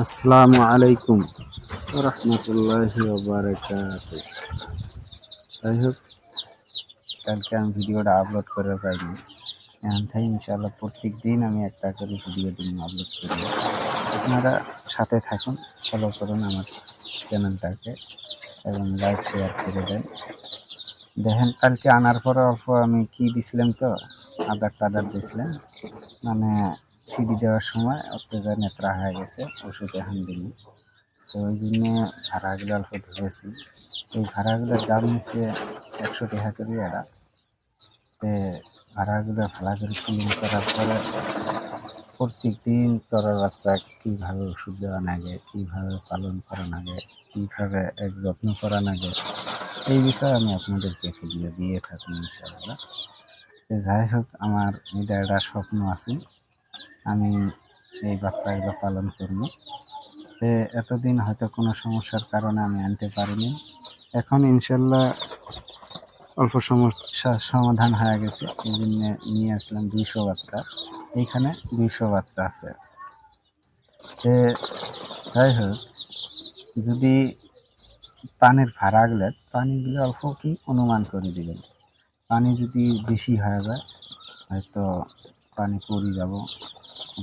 আসসালামু আলাইকুম রহমতুল্লাহি ওয়া বারাকাতুহু। যাই হোক, কালকে আমি ভিডিওটা আপলোড করে পাইনি। এখন থেকে ইনশাআল্লাহ প্রত্যেক দিন আমি একটা করে ভিডিও দিন আপলোড করি। আপনারা সাথে থাকুন, ফলো করুন আমার চ্যানেলটাকে এবং লাইক শেয়ার করে দেন। দেখেন, কালকে আনার পরে অল্প আমি কি দিছিলাম, তো আদার দিছিলাম, মানে সিডি দেওয়ার সময় অত্যাচার নেত্রা হয়ে গেছে, ওষুধ এখন দিই। তো ওই জন্যে ভাড়াগুলো অল্প ধরেছি। এই ভাড়াগুলোর দাম নিচ্ছে 100 টাকা করে এরা। তো ভাড়াগুলো ভালো করে ক্লিন করার পরে প্রত্যেক দিন চড়ার বাচ্চা কীভাবে ওষুধ দেওয়া লাগে, কীভাবে পালন করা লাগে, কীভাবে এক যত্ন করা লাগে, এই বিষয়ে আমি আপনাদেরকে ভিডিও দিয়ে থাকি ইনশাআল্লাহ। তো যাই হোক, আমার এটা একটা স্বপ্ন আছে, আমি এই বাচ্চাগুলো পালন করবো। এতদিন হয়তো কোনো সমস্যার কারণে আমি আনতে পারিনি। এখন ইনশাল্লাহ অল্প সমস্যার সমাধান হয়ে গেছে, এই জন্য নিয়ে আসলাম 200 বাচ্চা। এইখানে 200 বাচ্চা আছে। যাই হোক, যদি পানির পানিগুলো অল্প কি অনুমান করে দিবেন। পানি যদি বেশি হয়ে যায়, হয়তো পানি পড়ে যাব,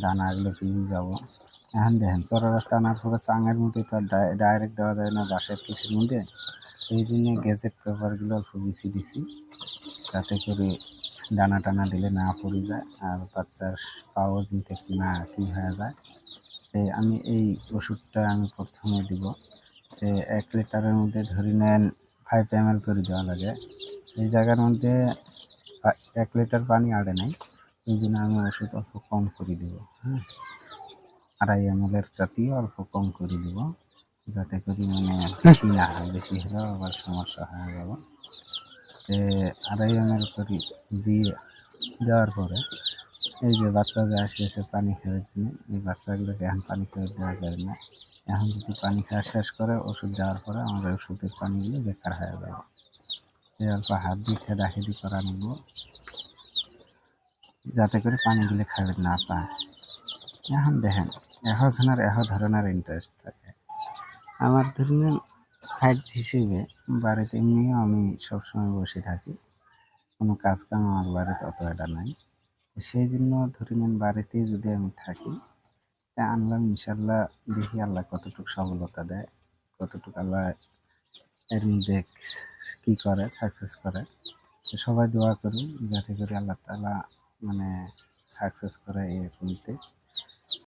দানাগুলো ভিজে যাব। এখন দেখেন, চড়া বাচ্চা আনার পরে চাঙের মধ্যে তো ডাইরেক্ট দেওয়া যায় না বাঁশের কিছুর মধ্যে। এই জন্য গ্যাজেট পেপারগুলো অল্প বেশি দিছি, যাতে করে দানা টানা দিলে না পড়ে যায় আর বাচ্চার পাও জিনতে না কী হয়ে যায়। আমি এই ওষুধটা আমি প্রথমে দিব। 1 লিটারের মধ্যে ধরে নেন 5 ml করে দেওয়া লাগে। এই জায়গার মধ্যে 1 লিটার পানি আড়ে নাই, এই জন্য আমি ওষুধ অল্প কম করে দেব। হ্যাঁ, 2.5 ml জাতীয় অল্প কম করে দিব, যাতে করে মানে বেশি না হয়, বেশি হলেও আবার সমস্যা হয়ে যাবে। 2.5 ml করে দিয়ে দেওয়ার পরে এই যে বাচ্চা যে আসতেছে পানি খাওয়ার জন্য, এই বাচ্চাগুলোকে এখন পানি খাওয়া দেওয়া যাবে না। এখন যদি পানি খাওয়া শেষ করে ওষুধ দেওয়ার পরে আমার ওষুধের পানিগুলো বেকার হয়ে যাবে। অল্প হাত দিয়ে খেদাখেদি করা নেব, যাতে করে পানিগুলো খাবে না পায়। এখন দেখেন, ধরনের ইন্টারেস্ট থাকে আমার। ধরুন, সাইড হিসেবে বাড়িতে এমনিও আমি সবসময় বসে থাকি, কোনো কাজ কাম আমার বাড়িতে অত একটা নাই। সেই জন্য ধরে নেন বাড়িতে যদি আমি থাকি, তা আনলাম ইনশাল্লাহ। দেখি আল্লাহ কতটুকু সফলতা দেয়, কতটুকু আল্লাহ এর মধ্যে কী করে, সাকসেস করে। তো সবাই দোয়া করুন যাতে করে আল্লাহ তাআলা মানে সাকসেস করে এর মধ্যে।